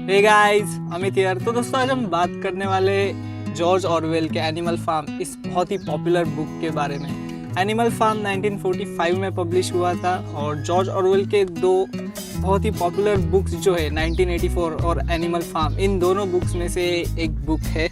Hey guys, Amit यार। तो दोस्तों आज हम बात करने वाले जॉर्ज ऑरवेल के एनिमल फार्म, इस बहुत ही पॉपुलर बुक के बारे में। एनिमल फार्म 1945 में पब्लिश हुआ था और जॉर्ज ऑरवेल के दो बहुत ही पॉपुलर बुक्स जो है 1984 और एनिमल फार्म, इन दोनों बुक्स में से एक बुक है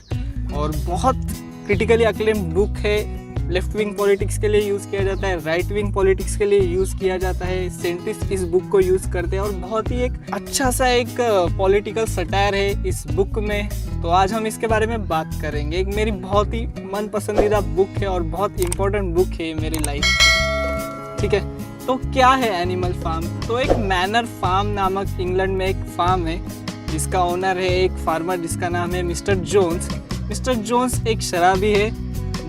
और बहुत क्रिटिकली अक्लेम्ड बुक है। लेफ्ट विंग पॉलिटिक्स के लिए यूज़ किया जाता है, राइट विंग पॉलिटिक्स के लिए यूज़ किया जाता है। साइंटिस्ट इस बुक को यूज़ करते हैं और बहुत ही एक अच्छा सा एक पॉलिटिकल सटायर है इस बुक में। तो आज हम इसके बारे में बात करेंगे। एक मेरी बहुत ही मन पसंदीदा बुक है और बहुत इम्पोर्टेंट बुक है मेरी लाइफ की। ठीक है, तो क्या है एनिमल फार्म? तो एक मैनर फार्म नामक इंग्लैंड में एक फार्म है जिसका ओनर है एक फार्मर जिसका नाम है मिस्टर जोन्स। मिस्टर जोन्स एक शराबी है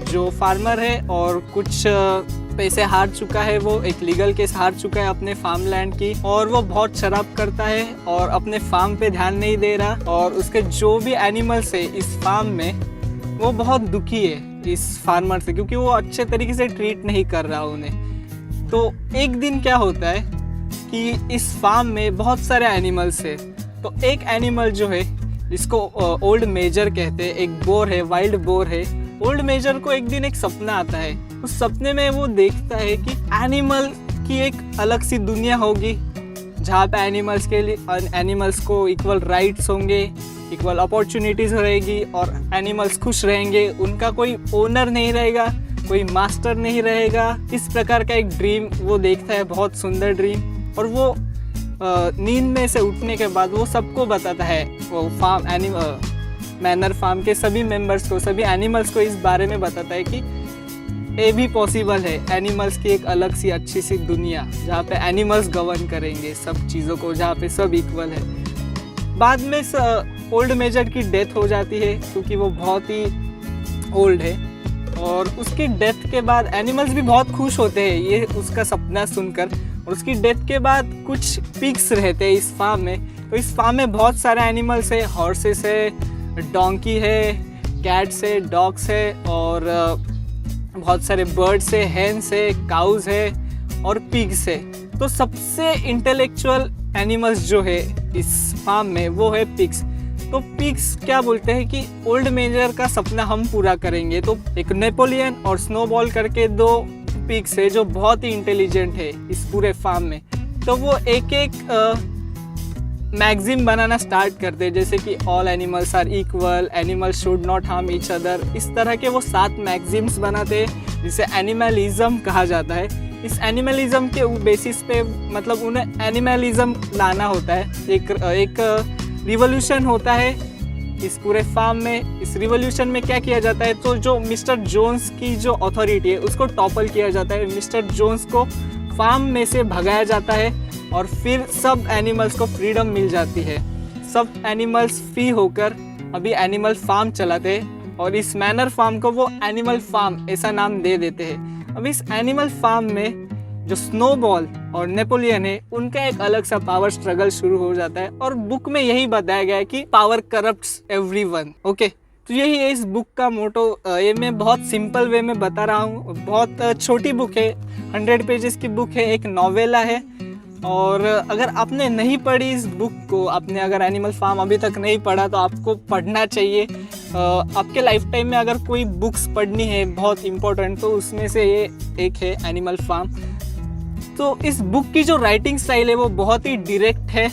जो फार्मर है और कुछ पैसे हार चुका है। वो एक लीगल केस हार चुका है अपने फार्म लैंड की और वो बहुत शराब करता है और अपने फार्म पे ध्यान नहीं दे रहा। और उसके जो भी एनिमल्स है इस फार्म में, वो बहुत दुखी है इस फार्मर से क्योंकि वो अच्छे तरीके से ट्रीट नहीं कर रहा उन्हें। तो एक दिन क्या होता है कि इस फार्म में बहुत सारे एनिमल्स है। तो एक एनिमल जो है जिसको ओल्ड मेजर कहते हैं, एक बोर है, वाइल्ड बोर है। ओल्ड मेजर को एक दिन एक सपना आता है। उस सपने में वो देखता है कि एनिमल की एक अलग सी दुनिया होगी जहाँ पे एनिमल्स के लिए एनिमल्स को इक्वल राइट्स होंगे, इक्वल अपॉर्चुनिटीज़ रहेगी और एनिमल्स खुश रहेंगे। उनका कोई ओनर नहीं रहेगा, कोई मास्टर नहीं रहेगा। इस प्रकार का एक ड्रीम वो देखता है, बहुत सुंदर ड्रीम। और वो नींद में से उठने के बाद वो सबको बताता है, वो फार्म मैनर फार्म के सभी मेंबर्स को, सभी एनिमल्स को इस बारे में बताता है कि ये भी पॉसिबल है, एनिमल्स की एक अलग सी अच्छी सी दुनिया जहाँ पे एनिमल्स गवर्न करेंगे सब चीज़ों को, जहाँ पे सब इक्वल है। बाद में ओल्ड मेजर की डेथ हो जाती है क्योंकि वो बहुत ही ओल्ड है और उसकी डेथ के बाद एनिमल्स भी बहुत खुश होते हैं ये उसका सपना सुनकर। और उसकी डेथ के बाद कुछ पिग्स रहते हैं इस फार्म में। तो इस फार्म में बहुत सारे एनिमल्स है, हॉर्सेस है, डोंकी है, कैट्स है, डॉग्स है और बहुत सारे बर्ड्स है, हेन्स है, काउज है और पिग्स है। तो सबसे इंटेलेक्चुअल एनिमल्स जो है इस फार्म में वो है पिग्स। तो पिग्स क्या बोलते हैं कि ओल्ड मेजर का सपना हम पूरा करेंगे। तो एक नेपोलियन और स्नोबॉल करके दो पिग्स है जो बहुत ही इंटेलिजेंट है इस पूरे फार्म में। तो वो एक एक मैगजीन बनाना स्टार्ट करते हैं, जैसे कि all animals are equal, animals should not harm each other. इस तरह के वो 7 मैगजीन्स बनाते हैं जिसे एनिमलिज्म कहा जाता है। इस एनिमलिज्म के बेसिस पे मतलब उन्हें एनिमलिज्म लाना होता है। एक रिवॉल्यूशन होता है इस पूरे फार्म में। इस रिवॉल्यूशन में क्या किया जाता है, तो जो मिस्टर जोन्स की जो अथॉरिटी है उसको टॉपल किया जाता है। मिस्टर जोन्स को फार्म में से भगाया जाता है और फिर सब एनिमल्स को फ्रीडम मिल जाती है। सब एनिमल्स फ्री होकर अभी एनिमल फार्म चलाते हैं और इस मैनर फार्म को वो एनिमल फार्म ऐसा नाम दे देते हैं। अब इस एनिमल फार्म में जो स्नोबॉल और नेपोलियन है उनका एक अलग सा पावर स्ट्रगल शुरू हो जाता है और बुक में यही बताया गया है कि पावर करप्ट्स एवरीवन। ओके, तो यही है इस बुक का मोटो। ये मैं बहुत सिंपल वे में बता रहा हूँ। बहुत छोटी बुक है, 100 पेजेस की बुक है, एक नॉवेला है। और अगर आपने नहीं पढ़ी इस बुक को, आपने अगर एनिमल फार्म अभी तक नहीं पढ़ा तो आपको पढ़ना चाहिए। आपके लाइफ टाइम में अगर कोई बुक्स पढ़नी है बहुत इम्पोर्टेंट, तो उसमें से ये एक है एनिमल फार्म। तो इस बुक की जो राइटिंग स्टाइल है वो बहुत ही डायरेक्ट है।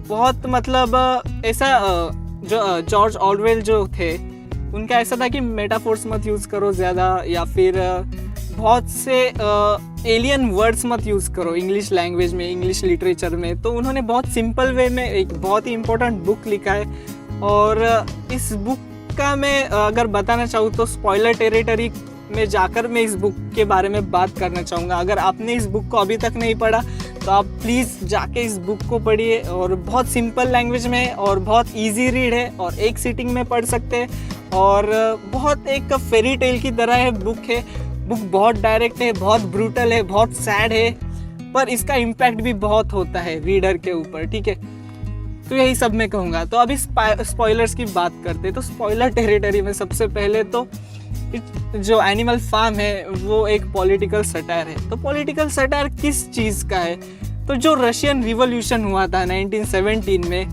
बहुत मतलब ऐसा जो जॉर्ज ऑरवेल जो थे उनका ऐसा था कि मेटाफोर्स मत यूज़ करो ज़्यादा, या फिर बहुत से एलियन वर्ड्स मत यूज़ करो इंग्लिश लैंग्वेज में, इंग्लिश लिटरेचर में। तो उन्होंने बहुत सिंपल वे में एक बहुत ही इम्पोर्टेंट बुक लिखा है। और इस बुक का मैं अगर बताना चाहूँ तो स्पॉइलर टेरिटरी में जाकर मैं इस बुक के बारे में बात करना चाहूँगा। अगर आपने इस बुक को अभी तक नहीं पढ़ा तो आप प्लीज़ जाके इस बुक को पढ़िए। और बहुत सिंपल लैंग्वेज में और बहुत इजी रीड है और एक सीटिंग में पढ़ सकते हैं और बहुत एक फेरी टेल की तरह है बुक है। बुक बहुत डायरेक्ट है, बहुत ब्रूटल है, बहुत सैड है, पर इसका इम्पैक्ट भी बहुत होता है रीडर के ऊपर। ठीक है, तो यही सब मैं कहूँगा। तो अभी स्पॉयलर्स की बात करते हैं। तो स्पॉइलर टेरिटरी में सबसे पहले तो जो एनिमल फार्म है वो एक पॉलिटिकल सटायर है। तो पॉलिटिकल सटायर किस चीज़ का है? तो जो रशियन रिवॉल्यूशन हुआ था 1917 में,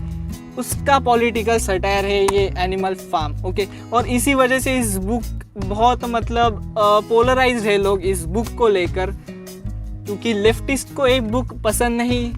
उसका पॉलिटिकल सटायर है ये एनिमल फार्म। ओके, और इसी वजह से इस बुक बहुत मतलब पोलराइज्ड है लोग इस बुक को लेकर, क्योंकि लेफ्टिस्ट को एक बुक पसंद नहीं,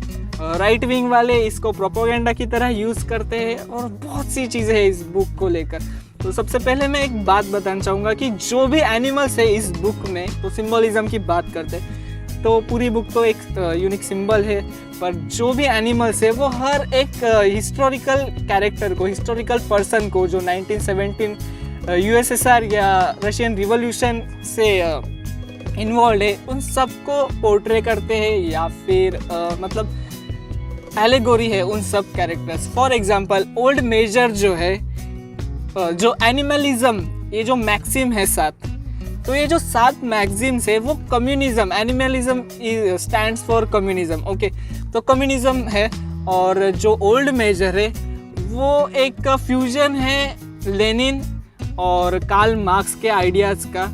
राइट विंग वाले इसको प्रोपोगेंडा की तरह यूज़ करते हैं, और बहुत सी चीज़ें हैं इस बुक को लेकर। तो सबसे पहले मैं एक बात बताना चाहूँगा कि जो भी एनिमल्स है इस बुक में, तो सिंबलिज्म की बात करते हैं तो पूरी बुक तो एक यूनिक सिंबल है, पर जो भी एनिमल्स है वो हर एक हिस्टोरिकल कैरेक्टर को, हिस्टोरिकल पर्सन को जो 1917 यूएसएसआर या रशियन रिवॉल्यूशन से इन्वॉल्व है, उन सबको पोर्ट्रे करते हैं, या फिर मतलब एलेगोरी है उन सब characters. For example Old Major जो है, जो एनिमलिज्म, ये जो मैक्सिम है 7, तो ये जो 7 मैक्सिम्स है वो communism, animalism stands for communism. Okay, तो कम्युनिज्म है, और जो ओल्ड मेजर है वो एक फ्यूजन है लेनिन और कार्ल मार्क्स के आइडियाज़ का।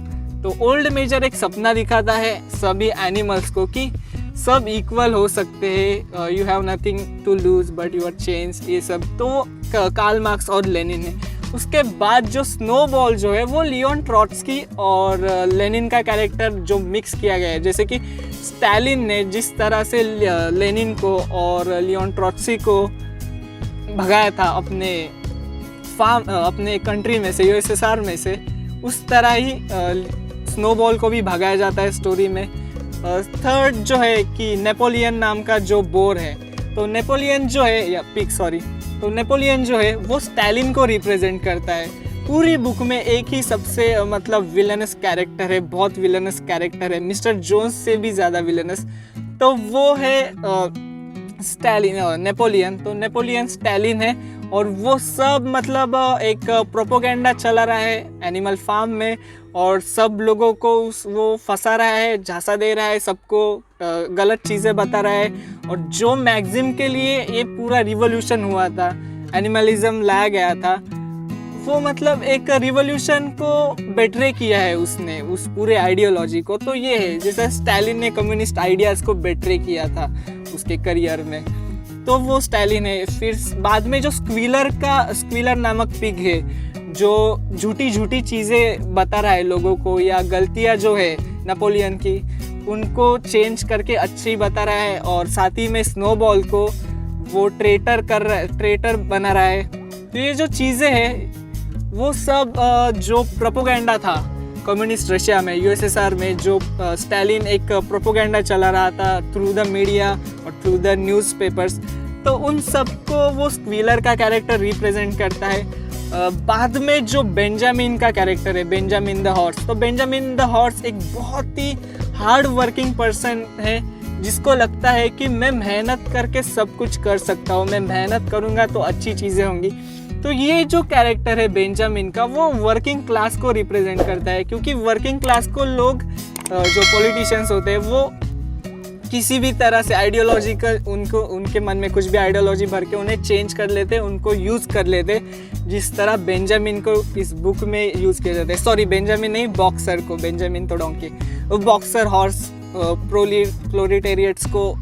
तो ओल्ड मेजर एक सपना दिखाता है सभी एनिमल्स को कि सब इक्वल हो सकते हैं, you have nothing to lose but your change, ये सब तो कार्ल मार्क्स और लेनिन है। उसके बाद जो स्नोबॉल जो है वो लियोन ट्रॉट्स्की और लेनिन का कैरेक्टर जो मिक्स किया गया है, जैसे कि स्टालिन ने जिस तरह से लेनिन को और लियोन ट्रॉट्स्की को भगाया था अपने फार्म, अपने कंट्री में से, यूएसएसआर में से, उस तरह ही स्नोबॉल को भी भगाया जाता है स्टोरी में। थर्ड जो है कि नेपोलियन नाम का जो बोर है, तो नेपोलियन जो है, या पिग सॉरी, तो नेपोलियन जो है वो स्टालिन को रिप्रेजेंट करता है। पूरी बुक में एक ही सबसे मतलब विलनस कैरेक्टर है, बहुत विलनस कैरेक्टर है, मिस्टर जोन्स से भी ज़्यादा विलनस, तो वो है स्टालिन, नेपोलियन। तो नेपोलियन स्टालिन है, और वो सब मतलब एक प्रोपोगेंडा चला रहा है एनिमल फार्म में, और सब लोगों को वो फंसा रहा है, झांसा दे रहा है, सबको गलत चीज़ें बता रहा है। और जो मैक्सिम के लिए ये पूरा रिवॉल्यूशन हुआ था, एनिमलिज्म लाया गया था, वो मतलब एक रिवॉल्यूशन को बेट्रे किया है उसने, उस पूरे आइडियोलॉजी को। तो ये है जैसे स्टालिन ने कम्युनिस्ट आइडियाज़ को बेट्रे किया था उसके करियर में, तो वो स्टालिन है। फिर बाद में जो स्क्वीलर नामक पिग है, जो झूठी झूठी चीज़ें बता रहा है लोगों को, या गलतियाँ जो है नेपोलियन की उनको चेंज करके अच्छी बता रहा है, और साथ ही में स्नोबॉल को वो ट्रेटर बना रहा है। तो ये जो चीज़ें हैं वो सब जो प्रोपोगेंडा था कम्युनिस्ट रशिया में, यूएसएसआर में, जो स्टालिन एक प्रोपोगेंडा चला रहा था थ्रू द मीडिया और थ्रू द न्यूज़पेपर्स, तो उन सबको वो स्क्वीलर का कैरेक्टर रिप्रेजेंट करता है। बाद में जो बेंजामिन का कैरेक्टर है, बेंजामिन द हॉर्स, तो बेंजामिन द हॉर्स एक बहुत ही हार्ड वर्किंग पर्सन है, जिसको लगता है कि मैं मेहनत करके सब कुछ कर सकता हूँ, मैं मेहनत करूँगा तो अच्छी चीज़ें होंगी। तो ये जो कैरेक्टर है बेंजामिन का, वो वर्किंग क्लास को रिप्रेजेंट करता है, क्योंकि वर्किंग क्लास को लोग जो पॉलिटिशियंस होते हैं वो किसी भी तरह से आइडियोलॉजिकल, उनके मन में कुछ भी आइडियोलॉजी भर के उन्हें चेंज कर लेते, उनको यूज़ कर लेते, जिस तरह बेंजामिन को इस बुक में यूज़ किया जाता है। सॉरी, बेंजामिन नहीं, बॉक्सर को, बेंजामिन तो डोंकी, वो बॉक्सर हॉर्स प्रोलिटेरियट्स को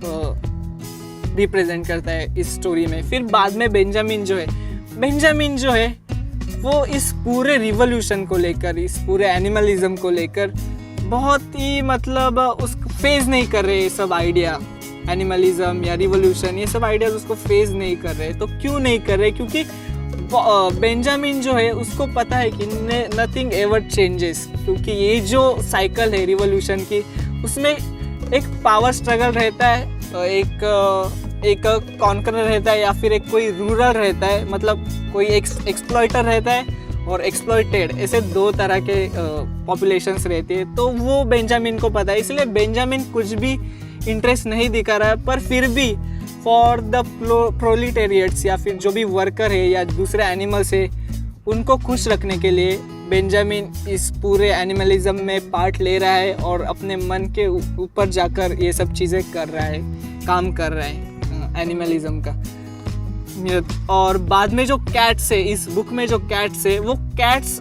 रिप्रेजेंट करता है इस स्टोरी में। फिर बाद में बेंजामिन जो है वो इस पूरे रिवॉल्यूशन को लेकर, इस पूरे एनिमलिज्म को लेकर बहुत ही मतलब उस फेज नहीं कर रहे, ये सब आइडिया, एनिमलिज्म या रिवॉल्यूशन, ये सब आइडियाज उसको फेज नहीं कर रहे। तो क्यों नहीं कर रहे? क्योंकि बेंजामिन जो है उसको पता है कि नथिंग एवर चेंजेस, क्योंकि ये जो साइकिल है रिवॉल्यूशन की, उसमें एक पावर स्ट्रगल रहता है, एक कॉन्करर रहता है, या फिर एक कोई रूलर रहता है, मतलब कोई एक्सप्लॉइटर रहता है और एक्सप्लॉइटेड, ऐसे दो तरह के पॉपुलेशंस रहती है। तो वो बेंजामिन को पता है, इसलिए बेंजामिन कुछ भी इंटरेस्ट नहीं दिखा रहा है, पर फिर भी फॉर द प्रोलिटेरियट्स या फिर जो भी वर्कर है या दूसरे एनिमल्स है, उनको खुश रखने के लिए बेंजामिन इस पूरे एनिमलिज्म में पार्ट ले रहा है और अपने मन के ऊपर जाकर ये सब चीज़ें कर रहा है, काम कर रहा है एनिमलिज्म का। और बाद में जो कैट्स है, इस बुक में जो कैट्स है, वो कैट्स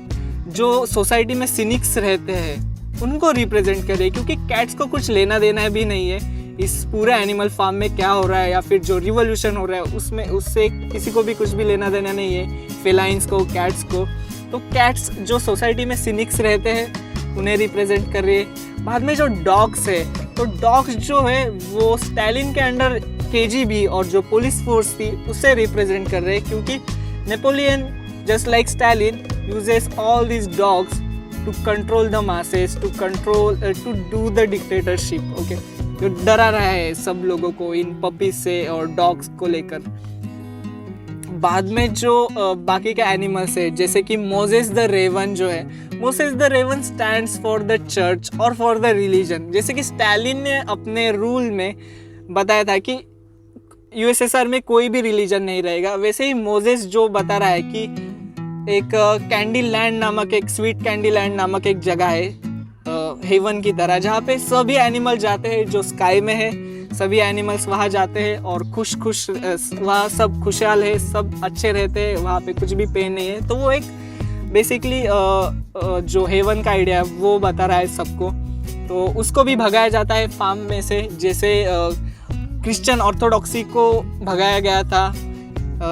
जो सोसाइटी में सिनिक्स रहते हैं उनको रिप्रेजेंट करे, क्योंकि कैट्स को कुछ लेना देना भी नहीं है इस पूरे एनिमल फार्म में क्या हो रहा है या फिर जो रिवोल्यूशन हो रहा है उसमें उससे किसी को भी कुछ भी लेना देना नहीं है, फेलाइंस को, कैट्स को। तो कैट्स जो सोसाइटी में सिनिक्स रहते हैं उन्हें रिप्रेजेंट कर रही है। बाद में जो डॉग्स है, तो डॉग्स जो है वो स्टालिन के अंडर केजीबी और जो पुलिस फोर्स थी उसे रिप्रेजेंट कर रहे हैं, क्योंकि Napoleon just like Stalin uses all these dogs to control the masses, to do the dictatorship. Okay, जो डरा रहा है सब लोगों को इन पपीज से और डॉग्स को लेकर। बाद में जो बाकी के एनिमल्स है, जैसे कि मोजेस द रेवन जो है, Moses the raven stands for the church और फॉर द रिलीजन। जैसे कि स्टालिन ने अपने रूल में बताया था कि यूएसएसआर में कोई भी रिलीजन नहीं रहेगा, वैसे ही मोजेस जो बता रहा है कि एक कैंडी लैंड नामक, एक स्वीट कैंडी लैंड नामक एक जगह है हेवन की तरह, जहाँ पे सभी एनिमल जाते हैं जो स्काई में है। सभी एनिमल्स वहाँ जाते हैं और खुश वहाँ सब खुशहाल है, सब अच्छे रहते हैं, वहाँ पे कुछ भी पेन नहीं है। तो वो एक बेसिकली जो हेवन का आइडिया है वो बता रहा है सबको। तो उसको भी भगाया जाता है फार्म में से, जैसे क्रिश्चियन ऑर्थोडॉक्सी को भगाया गया था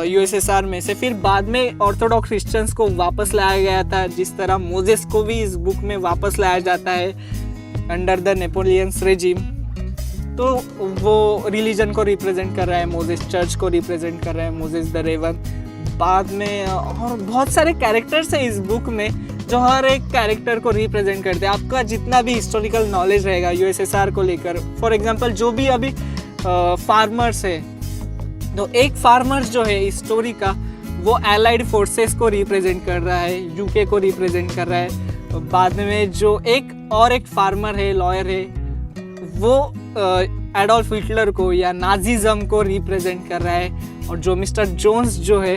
यूएसएसआर में से। फिर बाद में ऑर्थोडॉक्स क्रिश्चियंस को वापस लाया गया था, जिस तरह मोजेस को भी इस बुक में वापस लाया जाता है अंडर द नेपोलियंस रेजिम। तो वो रिलीजन को रिप्रेजेंट कर रहा है मोजेस, चर्च को रिप्रेजेंट कर रहा है मोजेस द रेवन। बाद में और बहुत सारे कैरेक्टर्स हैं इस बुक में जो हर एक कैरेक्टर को रिप्रेजेंट करते हैं। आपका जितना भी हिस्टोरिकल नॉलेज रहेगा यूएसएसआर को लेकर, फॉर एग्जांपल जो भी अभी फार्मर्स है, तो एक फार्मर्स जो है इस स्टोरी का वो एलाइड फोर्सेस को रिप्रेजेंट कर रहा है, यूके को रिप्रेजेंट कर रहा है। बाद में जो एक फार्मर है, लॉयर है, वो एडोल्फ हिटलर को या नाजीज़म को रिप्रेजेंट कर रहा है। और जो मिस्टर जोन्स जो है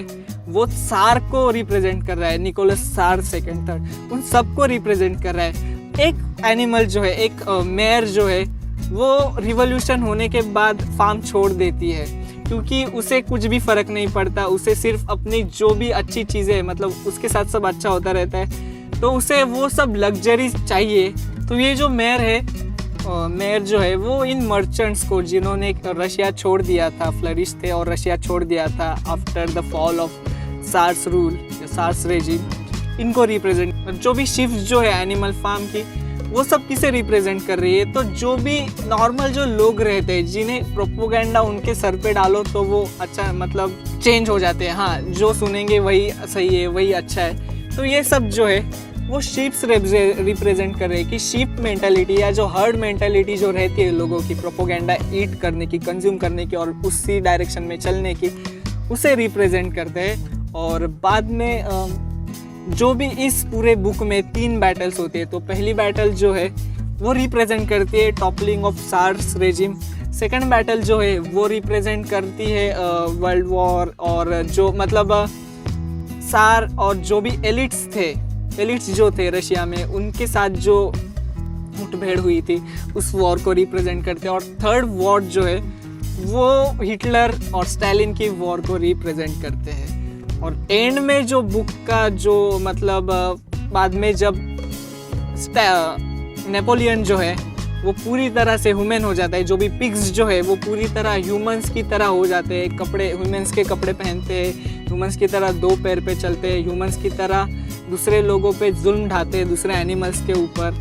वो सार को रिप्रेजेंट कर रहा है, निकोलस सार सेकंड थर्ड, उन सबको रिप्रेजेंट कर रहा है। एक एनिमल जो है, एक मेयर जो है, वो रिवॉल्यूशन होने के बाद फार्म छोड़ देती है, क्योंकि उसे कुछ भी फ़र्क नहीं पड़ता। उसे सिर्फ अपनी जो भी अच्छी चीज़ें, मतलब उसके साथ सब अच्छा होता रहता है, तो उसे वो सब लग्जरी चाहिए। तो ये जो मेयर जो है वो इन मर्चेंट्स को, जिन्होंने रशिया छोड़ दिया था, फ्लरिश थे और रशिया छोड़ दिया था after the fall of tsar's rule, tsar's regime, इनको रिप्रेजेंट। जो भी शिफ्ट जो है एनिमल फार्म की, वो सब किसे रिप्रेजेंट कर रही है? तो जो भी नॉर्मल जो लोग रहते हैं, जिन्हें प्रोपोगेंडा उनके सर पे डालो तो वो अच्छा, मतलब चेंज हो जाते हैं, हाँ जो सुनेंगे वही सही है, वही अच्छा है। तो ये सब जो है वो शीप्स रिप्रेजेंट कर रहे हैं कि शीप मेंटालिटी या जो हर्ड मेंटालिटी जो रहती है लोगों की, प्रोपोगेंडा ईट करने की, कंज्यूम करने की और उसी डायरेक्शन में चलने की, उसे रिप्रेजेंट करते हैं। और बाद में जो भी इस पूरे बुक में 3 बैटल्स होती है, तो पहली बैटल जो है वो रिप्रेजेंट करती है toppling of tsar's regime. Second battle जो है वो रिप्रेजेंट करती है वर्ल्ड वॉर, और जो मतलब सार और जो भी एलिट्स जो थे रशिया में, उनके साथ जो मुठभेड़ हुई थी उस वॉर को रिप्रेजेंट करते हैं। और थर्ड वॉर जो है वो हिटलर और स्टालिन की वॉर को रिप्रेजेंट करते हैं। और एंड में जो बुक का जो मतलब बाद में जब नेपोलियन जो है वो पूरी तरह से ह्यूमन हो जाता है, जो भी पिग्स जो है वो पूरी तरह ह्यूमंस की तरह हो जाते हैं, कपड़े ह्यूमंस के कपड़े पहनते हैं, ह्यूमंस की तरह 2 पैर पे चलते हैं, ह्यूमंस की तरह दूसरे लोगों पे जुल्म ढाते हैं, दूसरे एनिमल्स के ऊपर,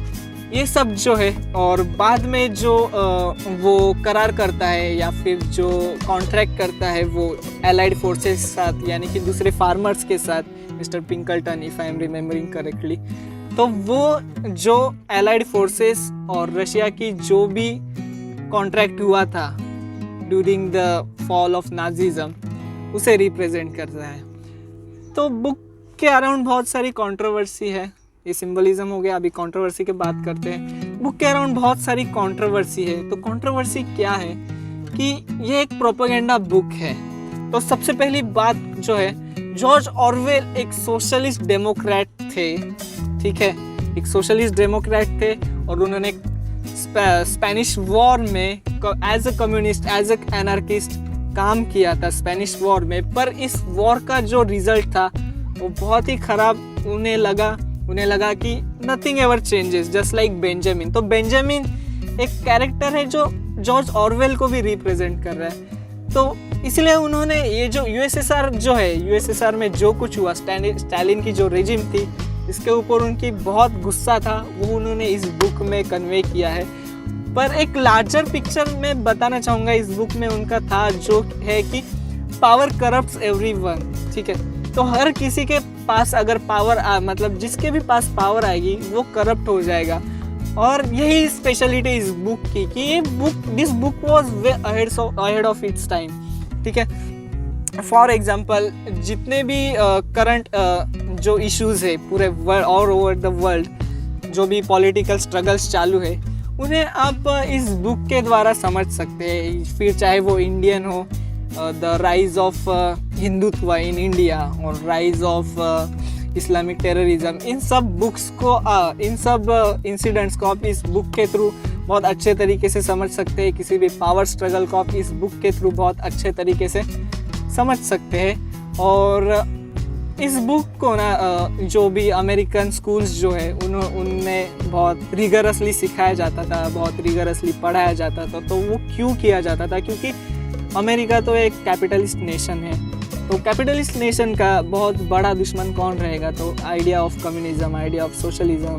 ये सब जो है। और बाद में जो वो करार करता है या फिर जो कॉन्ट्रैक्ट करता है वो एलाइड फोर्सेस के साथ, यानी कि दूसरे फार्मर्स के साथ, mister Pinkleton, if I am remembering correctly. तो वो जो एलाइड फोर्सेस और रशिया की जो भी कॉन्ट्रैक्ट हुआ था ड्यूरिंग द फॉल ऑफ नाजीज़म, उसे रिप्रेजेंट करता है। तो बुक के अराउंड बहुत सारी कंट्रोवर्सी है। ये सिंबलिज्म हो गया, अभी कंट्रोवर्सी की बात करते हैं। बुक के अराउंड बहुत सारी कंट्रोवर्सी है। तो कंट्रोवर्सी क्या है कि ये एक प्रोपेगेंडा बुक है। तो सबसे पहली बात जो है, जॉर्ज ऑरवेल एक सोशलिस्ट डेमोक्रेट थे, ठीक है, एक सोशलिस्ट डेमोक्रेट थे, और उन्होंने स्पेनिश वॉर में as a communist, as a anarchist काम किया था स्पेनिश वॉर में। पर इस वॉर का जो रिजल्ट था वो बहुत ही ख़राब उन्हें लगा कि nothing ever changes, just like Benjamin. तो बेंजामिन एक कैरेक्टर है जो जॉर्ज ऑरवेल को भी रिप्रेजेंट कर रहा है। तो इसलिए उन्होंने ये जो यूएसएसआर जो है, यूएसएसआर में जो कुछ हुआ, स्टालिन की जो रेजिम थी, इसके ऊपर उनकी बहुत गुस्सा था, वो उन्होंने इस बुक में कन्वे किया है। पर एक लार्जर पिक्चर में बताना चाहूँगा इस बुक में उनका था, जो है कि पावर करप्ट्स एवरीवन, ठीक है। तो हर किसी के पास अगर पावर मतलब जिसके भी पास पावर आएगी वो करप्ट हो जाएगा। और यही स्पेशलिटी इस बुक की कि ये book, this book was way ahead of its time, ठीक है। फॉर एग्जांपल जितने भी करंट जो इश्यूज है पूरे world, all over the world, जो भी पॉलिटिकल स्ट्रगल्स चालू है, उन्हें आप इस बुक के द्वारा समझ सकते हैं। फिर चाहे वो इंडियन हो, the rise of Hindutva in India और राइज ऑफ इस्लामिक टेररिज्म, इन सब बुक्स को इन सब इंसिडेंट्स को आप इस बुक के थ्रू बहुत अच्छे तरीके से समझ सकते हैं। किसी भी पावर स्ट्रगल को आप इस बुक के थ्रू बहुत अच्छे तरीके से समझ सकते हैं। और इस बुक को ना जो भी अमेरिकन स्कूल्स जो है उनमें बहुत रिगरसली सिखाया जाता था, बहुत रिगरसली पढ़ाया जाता था। तो वो क्यों किया जाता था? क्योंकि अमेरिका तो एक कैपिटलिस्ट नेशन है। तो कैपिटलिस्ट नेशन का बहुत बड़ा दुश्मन कौन रहेगा? तो idea of communism, idea of socialism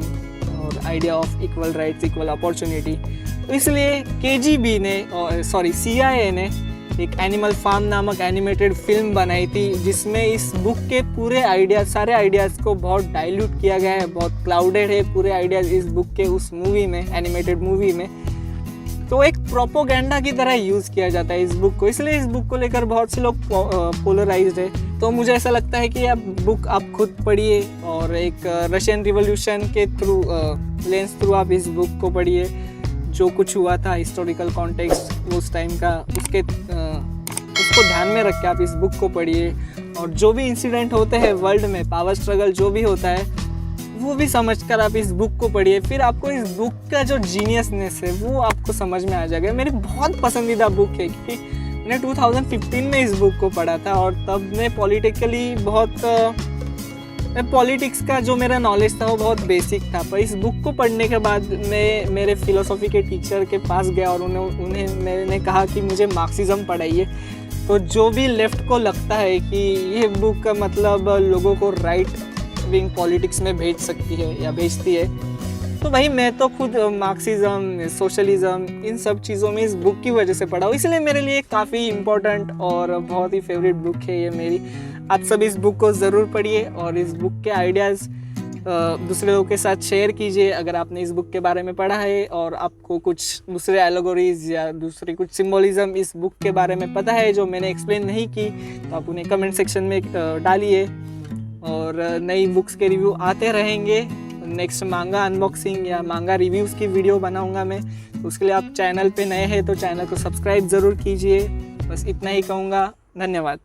और idea of equal rights, equal opportunity. तो इसलिए KGB ने, सॉरी CIA ने एक एनिमल फार्म नामक एनिमेटेड फिल्म बनाई थी, जिसमें इस बुक के पूरे आइडियाज़, सारे आइडियाज़ को बहुत डाइल्यूट किया गया है, बहुत क्लाउडेड है पूरे आइडियाज़ इस बुक के उस मूवी में, एनिमेटेड मूवी में। तो एक प्रोपोगेंडा की तरह यूज़ किया जाता है इस बुक को, इसलिए इस बुक को लेकर बहुत से लोग पोलराइज्ड है। तो मुझे ऐसा लगता है कि आप बुक आप खुद पढ़िए और एक रशियन रिवॉल्यूशन के थ्रू लेंस थ्रू आप इस बुक को पढ़िए। जो कुछ हुआ था, हिस्टोरिकल कॉन्टेक्स्ट उस टाइम का, उसको ध्यान में रख के आप इस बुक को पढ़िए। और जो भी इंसिडेंट होते हैं वर्ल्ड में, पावर स्ट्रगल जो भी होता है, वो भी समझकर आप इस बुक को पढ़िए। फिर आपको इस बुक का जो जीनियसनेस है वो आपको समझ में आ जाएगा। मेरी बहुत पसंदीदा बुक है, क्योंकि मैंने 2015 में इस बुक को पढ़ा था और तब मैं पॉलिटिकली पॉलिटिक्स का जो मेरा नॉलेज था वो बहुत बेसिक था। पर इस बुक को पढ़ने के बाद मैं मेरे फिलोसॉफी के टीचर के पास गया और मैंने कहा कि मुझे मार्क्सिज्म पढ़ाइए। तो जो भी लेफ्ट को लगता है कि ये बुक का मतलब लोगों को राइट विंग पॉलिटिक्स में भेज सकती है या भेजती है, तो भाई मैं तो खुद मार्क्सिज्म, सोशलिज्म, इन सब चीज़ों में इस बुक की वजह से पढ़ा हूँ। इसलिए मेरे लिए काफ़ी इम्पोर्टेंट और बहुत ही फेवरेट बुक है ये मेरी। आप सब इस बुक को ज़रूर पढ़िए और इस बुक के आइडियाज़ दूसरे लोगों के साथ शेयर कीजिए। अगर आपने इस बुक के बारे में पढ़ा है और आपको कुछ दूसरे एलोगोरीज या दूसरी कुछ सिम्बोलिज्म इस बुक के बारे में पता है जो मैंने एक्सप्लेन नहीं की, तो आप उन्हें कमेंट सेक्शन में डालिए। और नई बुक्स के रिव्यू आते रहेंगे। नेक्स्ट मांगा अनबॉक्सिंग या मांगा रिव्यूज़ की वीडियो बनाऊंगा मैं, तो उसके लिए आप चैनल पे नए हैं तो चैनल को सब्सक्राइब ज़रूर कीजिए। बस इतना ही कहूँगा, धन्यवाद।